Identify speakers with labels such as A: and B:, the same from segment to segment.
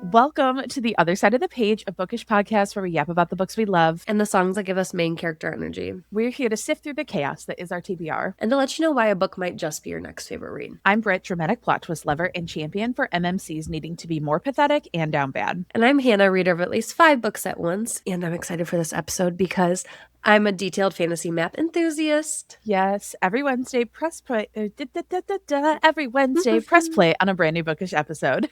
A: Welcome to the Other Side of the Page, a bookish podcast where we yap about the books we love
B: and the songs that give us main character energy.
A: We're here to sift through the chaos that is our TBR.
B: And to let you know why a book might just be your next favorite read.
A: I'm Britt, dramatic plot twist lover and champion for MMCs needing to be more pathetic and down bad.
B: And I'm Hannah, reader of at least 5 books at once. And I'm excited for this episode because I'm a detailed fantasy map enthusiast.
A: Yes, every Wednesday, press play. Every Wednesday, press play on a brand new bookish episode.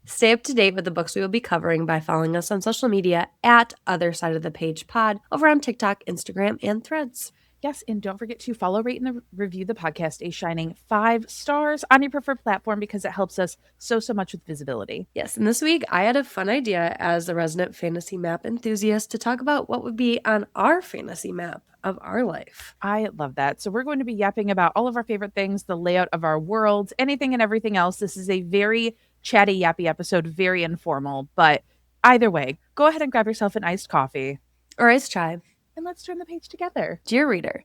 B: Stay up to date with the books we will be covering by following us on social media at othersideofthepagepod over on TikTok, Instagram, and Threads.
A: Yes, and don't forget to follow, rate, and review the podcast a shining 5 stars on your preferred platform because it helps us so much with visibility.
B: Yes, and this week I had a fun idea as the resident fantasy map enthusiast to talk about what would be on our fantasy map of our life.
A: I love that. So we're going to be yapping about all of our favorite things, the layout of our worlds, anything and everything else. This is a very chatty, yappy episode, very informal, but either way, go ahead and grab yourself an iced coffee.
B: Or iced chai.
A: And let's turn the page together.
B: Dear reader,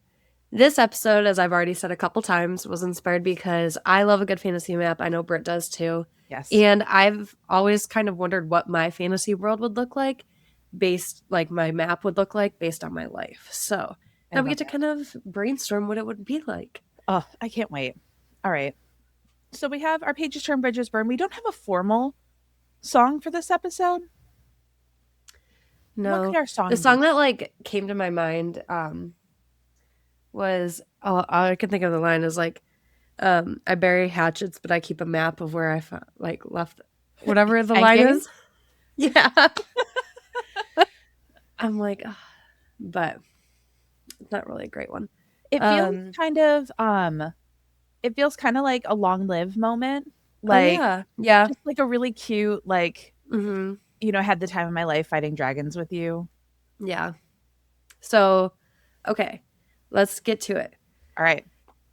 B: this episode, as I've already said a couple times, was inspired because I love a good fantasy map. I know Britt does too.
A: Yes.
B: And I've always kind of wondered what my fantasy world would look like my map would look like based on my life. So now we get to kind of brainstorm what it would be like.
A: Oh, I can't wait. All right. So we have our pages turn, bridges burn. We don't have a formal song for this episode.
B: No.
A: What could our song
B: The song that came to my mind was, all I can think of the line is I bury hatchets, but I keep a map of where I left whatever the line is. Yeah. I'm like, oh, but it's not really a great one.
A: It feels kind of like a long live moment.
B: Yeah.
A: Just like a really cute,
B: mm-hmm.
A: I had the time of my life fighting dragons with you.
B: Yeah. So, okay, let's get to it.
A: All right.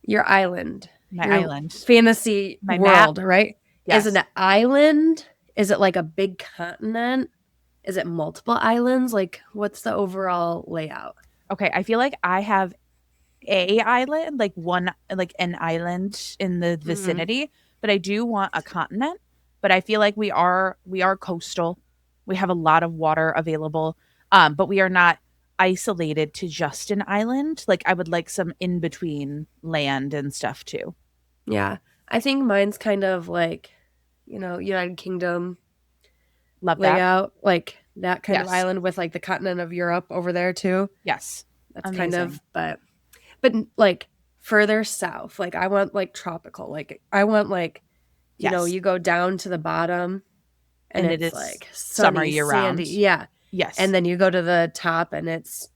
B: Your island.
A: My island.
B: Fantasy
A: my
B: world,
A: map.
B: Right?
A: Yes.
B: Is it an island? Is it like a big continent? Is it multiple islands? What's the overall layout?
A: Okay, I feel like I have a island, an island in the vicinity, but I do want a continent. But I feel like we are coastal. We have a lot of water available, but we are not isolated to just an island. I would like some in between land and stuff too.
B: Yeah, I think mine's kind of United Kingdom.
A: Love
B: layout, that kind of island with the continent of Europe over there too.
A: Yes,
B: that's amazing. Kind of, but further south. I want tropical. I want you go down to the bottom, and it is sunny,
A: summer year round.
B: Yeah.
A: Yes.
B: And then you go to the top, and it's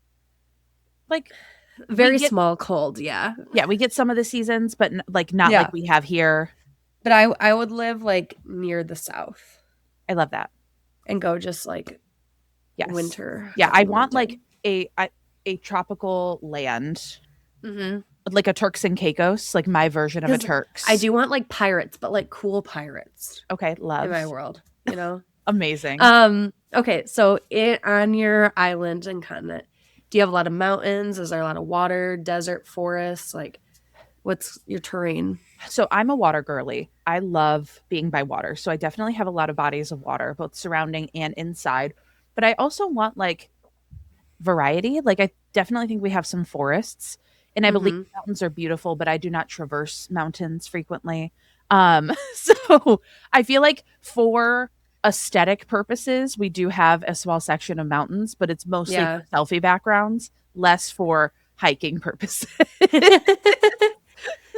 B: very small cold. Yeah.
A: Yeah, we get some of the seasons, but not like we have here.
B: But I would live near the south.
A: I love that.
B: And go just winter.
A: Yeah, I want a tropical land.
B: Mm-hmm.
A: Like a Turks and Caicos, my version of a Turks.
B: I do want pirates, but cool pirates.
A: Okay, love.
B: In my world,
A: Amazing.
B: Okay, so on your island and continent, do you have a lot of mountains? Is there a lot of water, desert, forests? What's your terrain?
A: So I'm a water girly. I love being by water. So I definitely have a lot of bodies of water, both surrounding and inside. But I also want variety. I definitely think we have some forests. And I believe mountains are beautiful, but I do not traverse mountains frequently. So I feel like for aesthetic purposes, we do have a small section of mountains, but it's mostly for selfie backgrounds, less for hiking purposes.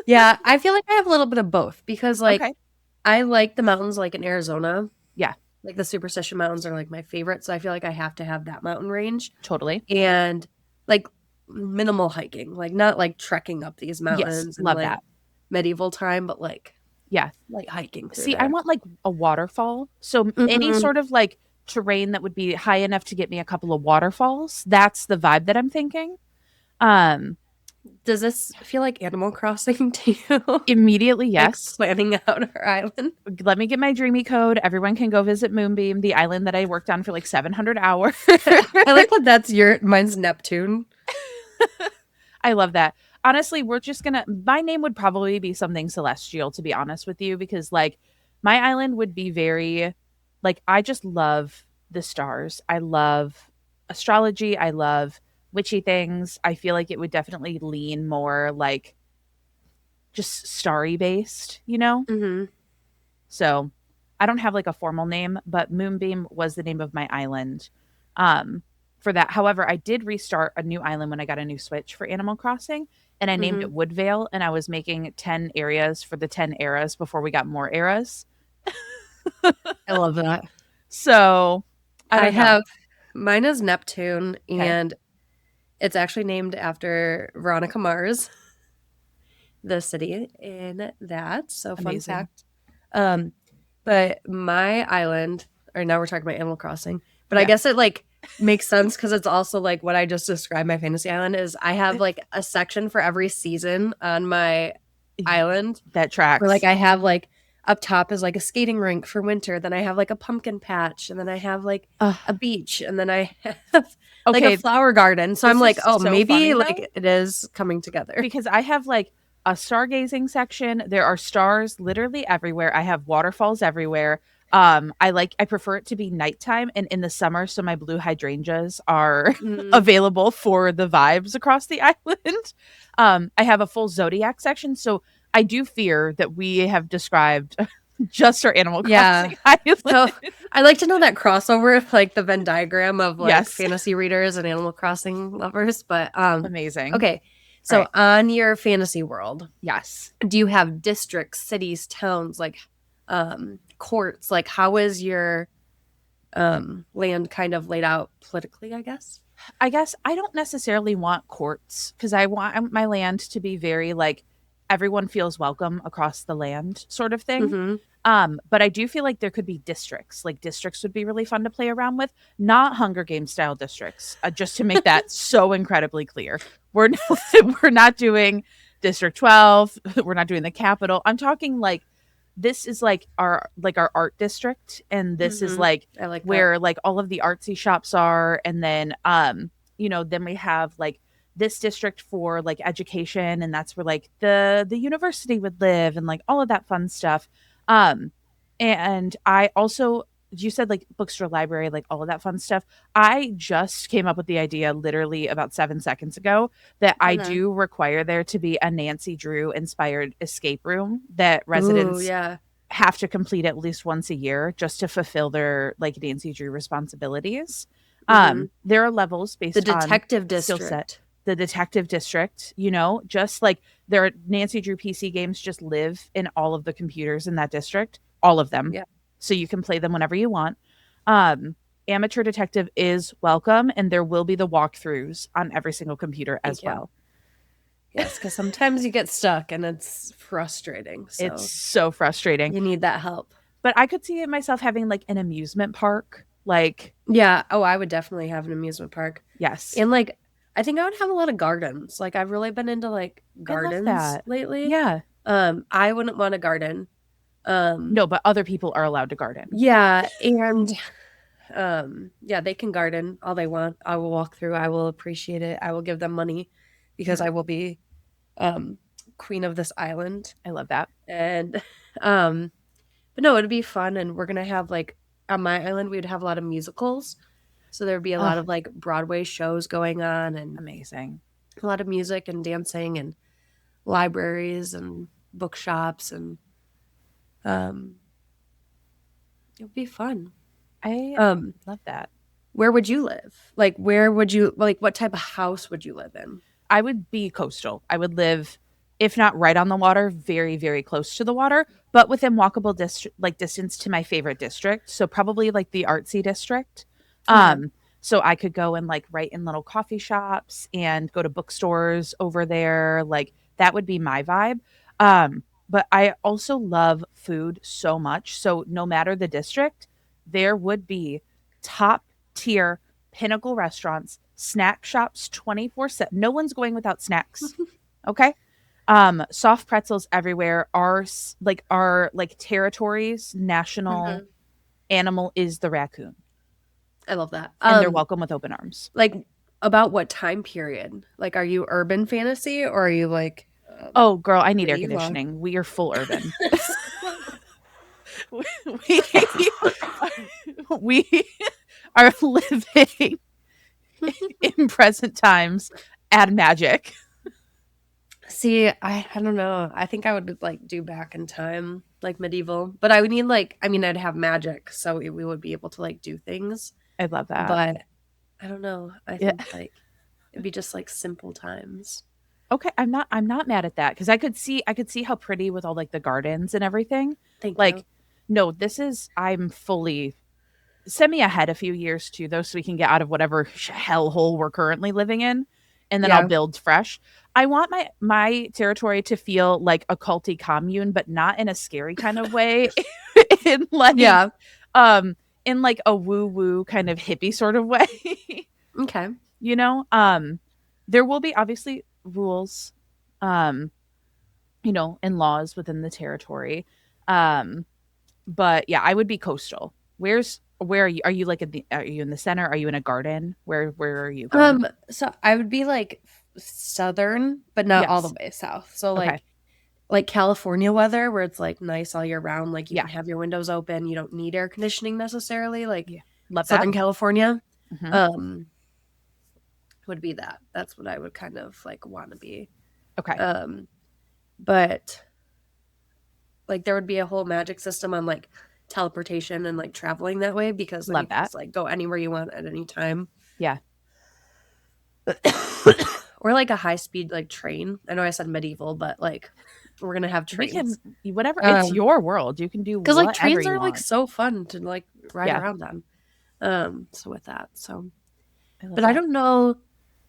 B: Yeah, I feel like I have a little bit of both because I like the mountains in Arizona.
A: Yeah.
B: The Superstition Mountains are my favorite. So I feel like I have to have that mountain range.
A: Totally.
B: And minimal hiking, not trekking up these mountains.
A: Yes, love that.
B: Medieval time, but hiking.
A: See, I want a waterfall. So any sort of terrain that would be high enough to get me a couple of waterfalls. That's the vibe that I'm thinking.
B: Does this feel like Animal Crossing to you?
A: Immediately, yes.
B: Planning out our island.
A: Let me get my dreamy code. Everyone can go visit Moonbeam, the island that I worked on for 700 hours.
B: I like that mine's Neptune.
A: I love that. Honestly, we're just my name would probably be something celestial, to be honest with you, because my island would be very like I just love the stars. I love astrology. I love witchy things. I feel like it would definitely lean more like just starry based, you know?
B: Mm-hmm.
A: So I don't have like a formal name, but Moonbeam was the name of my island um, for that. However, I did restart a new island when I got a new Switch for Animal Crossing, and I named
B: Mm-hmm.
A: it Woodvale, and I was making 10 areas for the 10 eras before we got more eras.
B: I love that.
A: So I
B: I
A: don't know.
B: have mine is Neptune,
A: Okay.
B: and it's actually named after Veronica Mars, the city in that. So fun
A: Amazing.
B: fact. Um, but my island, or now we're talking about Animal Crossing, but I
A: Yeah.
B: guess it like makes sense because it's also like what I just described my fantasy island is I have like a section for every season on my island
A: That
B: where like
A: tracks.
B: I have like up top is like a skating rink for winter, then I have like a pumpkin patch, and then I have like a beach, and then I have like a
A: Okay.
B: flower garden. So I'm
A: This is
B: like, oh,
A: so
B: maybe
A: funny
B: like
A: though,
B: it is coming together.
A: because I have like a stargazing section. There are stars literally everywhere. I have waterfalls everywhere. I prefer it to be nighttime and in the summer, so my blue hydrangeas are
B: Mm,
A: available for the vibes across the island. I have a full zodiac section, so I do fear that we have described just our Animal
B: yeah.
A: Crossing island.
B: So I like to know that crossover of like the Venn diagram of like
A: Yes.
B: fantasy readers and Animal Crossing lovers. But
A: Amazing.
B: okay.
A: All
B: So
A: right.
B: on your fantasy world,
A: Yes.
B: do you have districts, cities, towns, like courts? Like how is your land kind of laid out politically, I guess?
A: I guess I don't necessarily want courts because I want my land to be very like everyone feels welcome across the land sort of thing.
B: Mm-hmm.
A: But I do feel like there could be districts. Like districts would be really fun to play around with, not Hunger Games style districts. Just to make that so incredibly clear, we're not, we're not doing District 12. We're not doing the capital. I'm talking like this is like our art district, and this is
B: Mm-hmm.
A: like
B: I like that.
A: where like all of the artsy shops are, and then you know, then we have like this district for like education, and that's where like the university would live and like all of that fun stuff. um and I also, you said like bookstore, library, like all of that fun stuff. I just came up with the idea literally about 7 seconds ago that I
B: Okay.
A: do require there to be a Nancy Drew inspired escape room that
B: Ooh,
A: residents
B: yeah.
A: have to complete at least once a year just to fulfill their like Nancy Drew responsibilities.
B: Mm-hmm.
A: There are levels
B: The
A: based on
B: detective
A: skill set.
B: district.
A: The detective district, you know, just like there are Nancy Drew PC games just live in all of the computers in that district, all of them.
B: Yeah.
A: So you can play them whenever you want. Um, Amateur detective is welcome, and there will be the walkthroughs on every single computer
B: Thank
A: as
B: you.
A: well.
B: Yes, because sometimes you get stuck and it's frustrating.
A: It's
B: So
A: so frustrating.
B: you need that help.
A: But I could see it myself having like an amusement park. Like,
B: Yeah. Oh, I would definitely have an amusement park.
A: yes,
B: And like, I think I would have a lot of gardens. Like, I've really been into like
A: I love
B: gardens
A: that.
B: lately.
A: Yeah.
B: I wouldn't want a garden.
A: No, but other people are allowed to garden.
B: Yeah. And yeah, they can garden all they want. I will walk through. I will appreciate it. I will give them money because I will be um queen of this island.
A: I love that.
B: And um but no, it'd be fun, and we're gonna have like on my island we would have a lot of musicals. So there'd be a lot
A: Oh,
B: of like Broadway shows going on, and
A: amazing.
B: a lot of music and dancing, and libraries and bookshops, and um it would be fun.
A: I
B: Um
A: love that.
B: where would you live? Like where would you like what type of house would you live in?
A: I would be coastal. I would live, if not right on the water, very, very close to the water, but within walkable distance to my favorite district. So probably like the artsy district.
B: Okay.
A: Um, so I could go and like write in little coffee shops and go to bookstores over there. Like that would be my vibe. But I also love food so much. So no matter the district, there would be top tier pinnacle restaurants, snack shops 24/7. No one's going without snacks. Okay? Soft pretzels everywhere. Our territories national
B: Mhm.
A: animal is the raccoon,
B: I love that.
A: and they're welcome with open arms.
B: Like about what time period? Like are you urban fantasy or are you like
A: Oh, girl, I need air
B: city? Well,
A: conditioning. We are full urban. we, we are living in present times. Add magic.
B: See, I don't know. I think I would like do back in time, like medieval, but I would need like I mean I'd have magic, so we would be able to like do things.
A: I love that.
B: But I don't know. I
A: Yeah.
B: think like it'd be just like simple times.
A: Okay, I'm not mad at that because I could see how pretty with all like the gardens and everything.
B: Thank
A: Like,
B: you.
A: no, I'm fully send me ahead a few years too, though, so we can get out of whatever hellhole we're currently living in, and then I'll
B: Yeah.
A: build fresh. I want my territory to feel like a culty commune, but not in a scary kind of way, in like
B: Yeah.
A: um in like a woo woo kind of hippie sort of way.
B: Okay.
A: you know, there will be obviously rules, um, and laws within the territory. Um, but yeah, I would be coastal. Where are you? Are you like are you in the center? Are you in a garden? Where are you going?
B: So I would be like southern, but not all the
A: Yes.
B: way south. So
A: Okay.
B: like California weather where it's like nice all year round, like you
A: Yeah.
B: can have your windows open, you don't need air conditioning necessarily, like
A: Yeah. Love that.
B: Southern California.
A: Hmm.
B: Um would be that. That's what I would kind of like want to be.
A: Okay.
B: Um but like there would be a whole magic system on like teleportation and like traveling that way because then you
A: Love
B: can
A: that.
B: just like go anywhere you want at any time.
A: Yeah.
B: Or like a high speed like train. I know I said medieval, but like we're gonna have
A: We can
B: trains.
A: whatever. It's
B: Um,
A: your world. You can do
B: because like
A: whatever
B: trains
A: you
B: are like
A: want.
B: so fun to like ride
A: Yeah.
B: around on. So with that,
A: I love
B: but I
A: that.
B: don't know.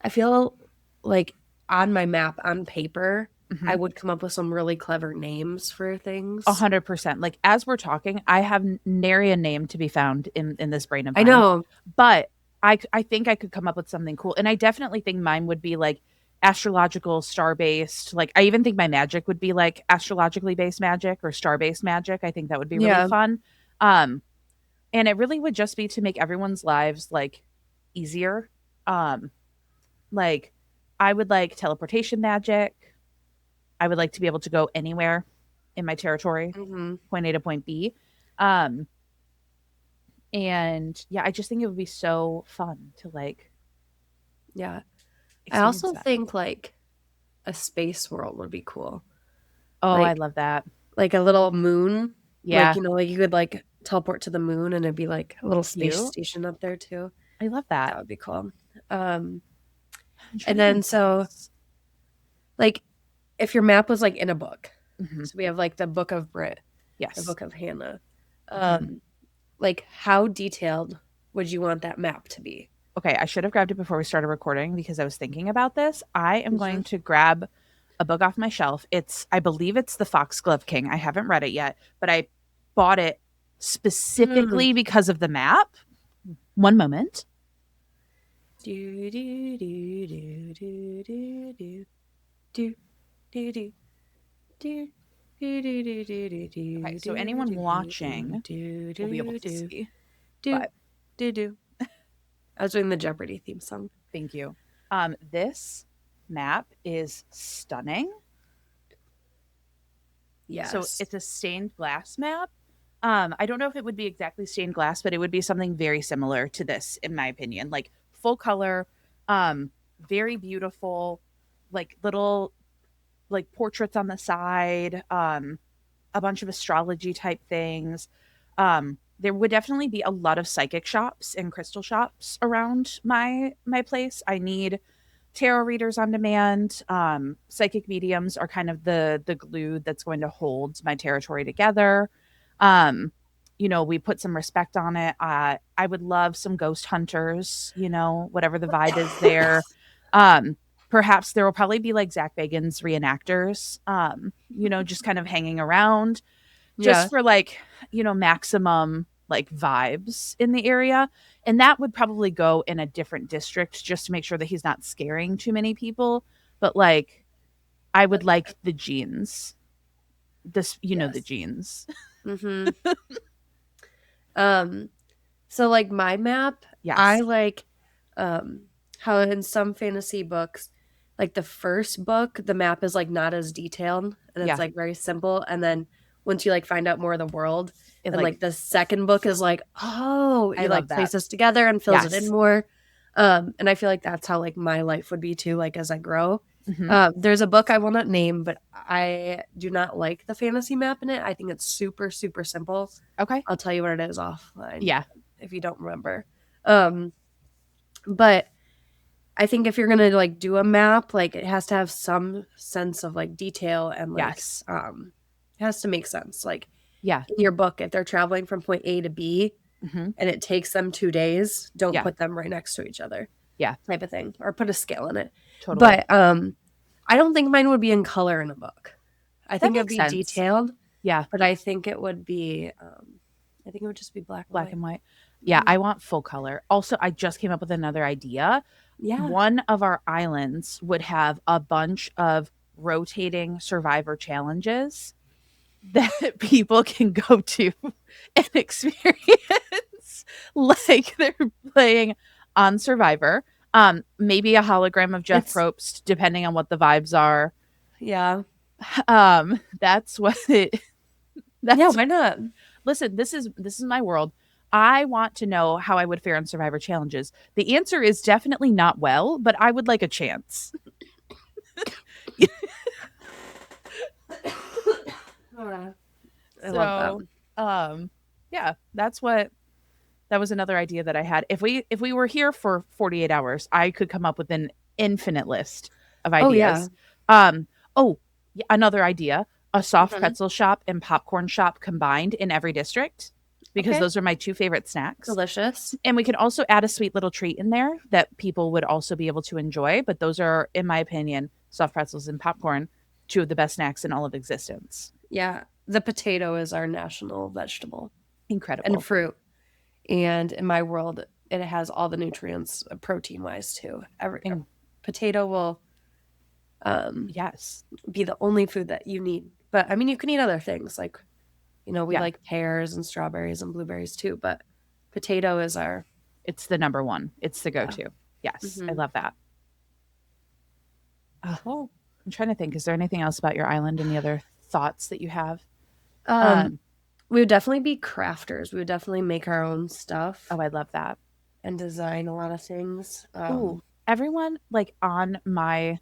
B: I feel like on my map on paper, I
A: Hmm.
B: would come up with some really clever names for
A: A
B: things.
A: 100%. Like as we're talking, I have nary a name to be found in this brain of
B: I
A: mine,
B: know.
A: but I think I could come up with something cool, and I definitely think mine would be like astrological, star based. Like I even think my magic would be like astrologically based magic or star based magic. I think that would be really
B: Yeah.
A: fun. Um, and it really would just be to make everyone's lives like easier. Um, like I would like teleportation magic. I would like to be able to go anywhere in my territory,
B: Hmm.
A: point A to point B. Um, and yeah, I just think it would be so fun to like
B: Yeah. I
A: experience
B: also
A: that.
B: think like a space world would be cool.
A: Oh, I
B: Like
A: love that.
B: like a little moon. Like,
A: Yeah,
B: like you could like teleport to the moon and it'd be like a little space
A: cute.
B: station up there too.
A: I love that.
B: That would be cool. Um,
A: I'm trying
B: and
A: to
B: then
A: think what
B: so
A: else.
B: like if your map was like in a book,
A: Hmm.
B: so we have like the Book of Brit, the
A: Yes.
B: Book of Hannah.
A: Hmm.
B: Like how detailed would you want that map to be?
A: Okay, I should have grabbed it before we started recording because I was thinking about this. I am
B: Hmm.
A: going to grab a book off my shelf. I believe it's The Foxglove King. I haven't read it yet, but I bought it
B: Mm.
A: specifically because of the map. One moment.
B: Do, do, do, do, do, do, do, do, do, do, do. Do, do, do, do, do,
A: Okay,
B: do,
A: so
B: do,
A: anyone
B: do,
A: watching
B: do,
A: will be able
B: do,
A: to
B: do,
A: see,
B: do,
A: but
B: do, do. I was doing the Jeopardy theme song.
A: thank you. This map is stunning. So
B: Yes.
A: it's a stained glass map. I don't know if it would be exactly stained glass, but it would be something very similar to this, in my opinion. Like full color, um, very beautiful, like little like portraits on the side, a bunch of astrology type things. There would definitely be a lot of psychic shops and crystal shops around my place. I need tarot readers on demand. Psychic mediums are kind of the glue that's going to hold my territory together. Um, we put some respect on it. I would love some ghost hunters. Whatever the vibe is there. Um, Perhaps there will probably be like Zach Bagans reenactors. Just kind of hanging around, just
B: Yeah.
A: for like maximum like vibes in the area, and that would probably go in a different district just to make sure that he's not scaring too many people, but like I would like the jeans, the
B: Yes.
A: jeans.
B: Mm-hmm. Um, so like my map, I
A: Yes.
B: like how in some fantasy books, like the first book, the map is like not as detailed and it's
A: Yeah.
B: like very simple. And then once you like find out more of the world.
A: It,
B: And
A: like,
B: like the second book is like, oh,
A: I
B: you
A: love
B: like
A: that.
B: place this together and fills it in
A: Yes.
B: more. And I feel like that's how like my life would be too, like as I grow.
A: Hmm.
B: There's a book I will not name, but I do not like the fantasy map in it. I think it's super, super simple.
A: Okay.
B: I'll tell you what it is offline
A: Yeah.
B: if you don't remember. But I think if you're gonna like do a map, like it has to have some sense of like detail and like
A: Yes.
B: it has to make sense. Like
A: Yeah.
B: in your book, if they're traveling from point A to B
A: Hmm.
B: and it takes them 2 days, don't
A: Yeah.
B: put them right next to each other,
A: Yeah.
B: type of thing, or put a scale in it.
A: Totally.
B: But I don't think mine would be in color in a book. I
A: That
B: think it'd
A: makes
B: be
A: sense.
B: detailed,
A: Yeah.
B: but I think it would be I think it would just be black and
A: Black
B: white.
A: and white. Yeah.
B: Mhm.
A: I want full color. Also, I just came up with another idea.
B: Yeah.
A: One of our islands would have a bunch of rotating survivor challenges that people can go to and experience like they're playing on Survivor. Maybe a hologram of Jeff
B: It's
A: Probst, depending on what the vibes are.
B: yeah.
A: That's what it.
B: Yeah,
A: That's
B: why not?
A: listen. This is my world. I want to know how I would fare on Survivor challenges. The answer is definitely not well, but I would like a chance.
B: I love that.
A: So, yeah, that was another idea that I had. If we were here for 48 hours, I could come up with an infinite list of
B: Oh yeah.
A: ideas. Um, oh, yeah, another idea, a soft
B: Mhm.
A: pretzel shop and popcorn shop combined in every district because
B: Okay.
A: those are my two favorite snacks.
B: Delicious.
A: And we could also add a sweet little treat in there that people would also be able to enjoy, but those are in my opinion, soft pretzels and popcorn, two of the best snacks in all of existence.
B: Yeah. The potato is our national vegetable and
A: Incredible.
B: fruit. And in my world, it has all the nutrients protein wise too. Every a
A: And
B: potato will
A: yes.
B: be the only food that you need. But I mean, you can eat other things like, we
A: Yeah.
B: like pears and strawberries and blueberries too. But potato is our,
A: It's the number one. It's the
B: yeah.
A: go-to. Yes, I
B: Hmm.
A: love that.
B: Cool.
A: I'm trying to think. Is there anything else about your island? Any other thoughts that you have?
B: Um,
A: Um,
B: we would definitely be crafters. We would definitely make our own stuff
A: oh, I love that.
B: and design a lot of things.
A: Ooh, everyone like on my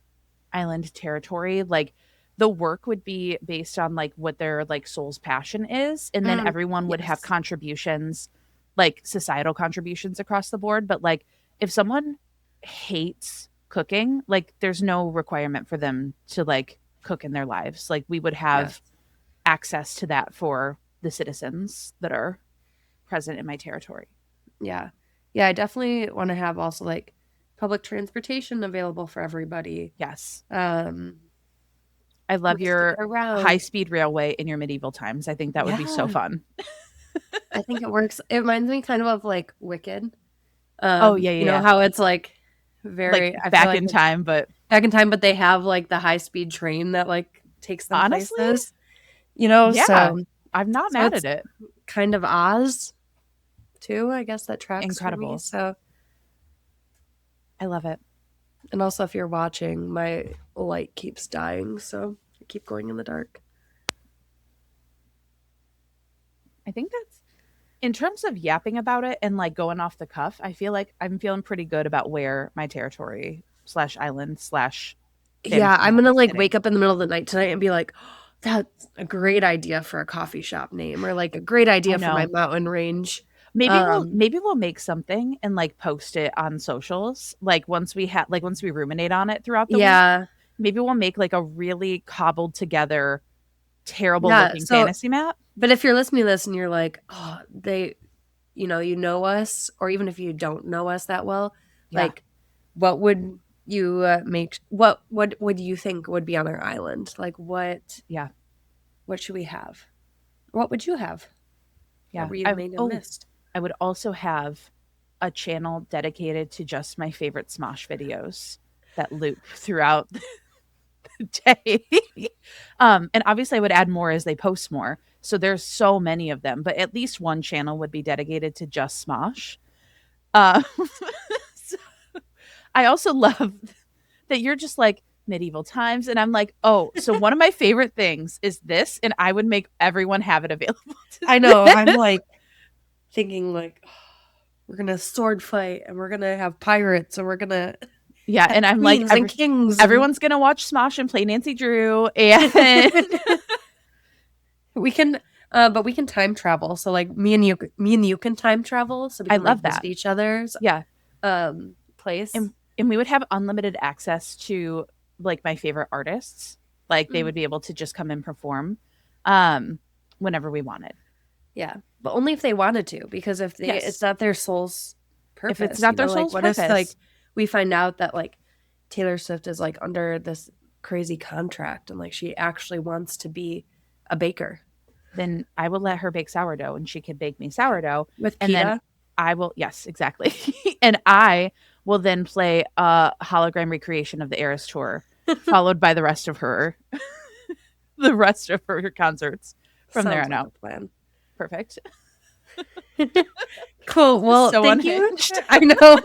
A: island territory, like the work would be based on like what their like soul's passion is, and then everyone would have
B: Yes.
A: contributions, like societal contributions across the board. But like if someone hates cooking, like there's no requirement for them to like cook in their lives. Like we would have
B: Yes.
A: access to that for the citizens that are present in my territory.
B: Yeah. Yeah, I definitely want to have also like public transportation available for everybody.
A: Yes.
B: Um,
A: I love
B: Ways to
A: your
B: get around.
A: high speed railway in your medieval times. I think that would be so
B: Yeah.
A: fun.
B: I think it works. It reminds me kind of like Wicked.
A: Oh, yeah, yeah, yeah.
B: How it's like
A: Like
B: very, I feel
A: back
B: like
A: in
B: it's
A: time, but
B: back in time, but they have like the high speed train that like takes them
A: honestly,
B: places,
A: yeah, I'm not
B: so
A: mad at
B: it's
A: it.
B: kind of Oz too, I guess that tracks for me.
A: Incredible.
B: So,
A: I love it.
B: and also if you're watching, my light keeps dying, so I keep going in the dark.
A: I think that's in terms of yapping about it and like going off the cuff, I feel like I'm feeling pretty good about where my territory slash island slash
B: Yeah,
A: fantasy
B: I'm
A: map
B: gonna
A: is
B: like
A: sitting.
B: wake up in the middle of the night tonight and be like, "Oh, that's a great idea for a coffee shop name, or like a great
A: I
B: idea for my
A: know.
B: mountain range."
A: Maybe we'll
B: Um,
A: maybe we'll make something and like post it on socials. Once we ruminate on it throughout the week,
B: yeah,
A: maybe we'll make like a really cobbled together, terrible
B: yeah.
A: looking
B: So,
A: fantasy map.
B: but if you're listening to this and you're like, "Oh, you know us," or even if you don't know us that well,
A: Yeah.
B: like, what would you make? What would you think would be on our island? Like,
A: Yeah.
B: what should we have? What would you have that
A: Yeah.
B: we may have missed?
A: I would also have a channel dedicated to just my favorite Smosh videos that loop throughout the day. And obviously I would add more as they post more. So there's so many of them, but at least one channel would be dedicated to just Smosh. Um, so I also love that you're just like medieval times. And I'm like, oh, so one of my favorite things is this. And I would make everyone have it available to
B: I know.
A: this.
B: I'm like thinking like, oh, we're gonna sword fight and we're gonna have pirates and we're gonna
A: Yeah.
B: have
A: And I'm like,
B: queens and kings and
A: everyone's going to watch Smosh and play Nancy Drew. And
B: we can but we can time travel. So like me and you can time travel so we
A: I
B: can
A: love
B: like visit
A: that.
B: each other's
A: Yeah.
B: place.
A: And we would have unlimited access to like my favorite artists. Like they would be able to just come and perform whenever we wanted.
B: Yeah. But only if they wanted to, because if they
A: Yes.
B: it's not their soul's purpose.
A: If it's not their
B: like
A: soul's
B: what
A: purpose.
B: if like we find out that like Taylor Swift is like under this crazy contract and like she actually wants to be a baker
A: Then I will let her bake sourdough and she can bake me sourdough.
B: with
A: And then
B: pita.
A: I will, yes, exactly. And I will then play a hologram recreation of the Eras tour, followed by the rest of her, the rest of her concerts from there
B: Sounds
A: on
B: like
A: out.
B: a plan.
A: Perfect.
B: Cool. Well,
A: So
B: thank you.
A: unhinged.
B: I know.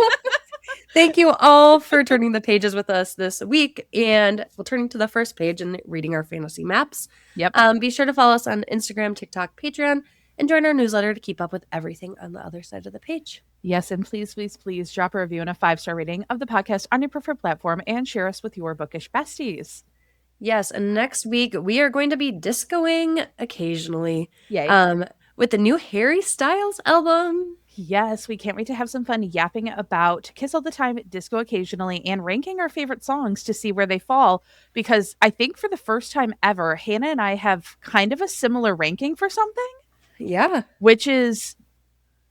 B: Thank you all for turning the pages with us this week. And we'll turn to the first page and reading our fantasy maps.
A: Yep.
B: Be sure to follow us on Instagram, TikTok, Patreon, and join our newsletter to keep up with everything on the other side of the page.
A: Yes, and please, please, please drop a review and a 5-star rating of the podcast on your preferred platform and share us with your bookish besties.
B: Yes, and next week we are going to be discoing occasionally.
A: Yay.
B: With the new Harry Styles album.
A: Yes, we can't wait to have some fun yapping about Kiss All the Time, Disco Occasionally, and ranking our favorite songs to see where they fall. Because I think for the first time ever, Hannah and I have kind of a similar ranking for something.
B: Yeah.
A: Which is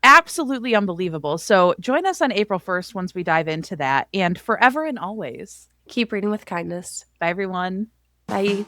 A: absolutely unbelievable. So join us on April 1st once we dive into that. And forever and always,
B: Keep reading with kindness.
A: bye, everyone.
B: Bye.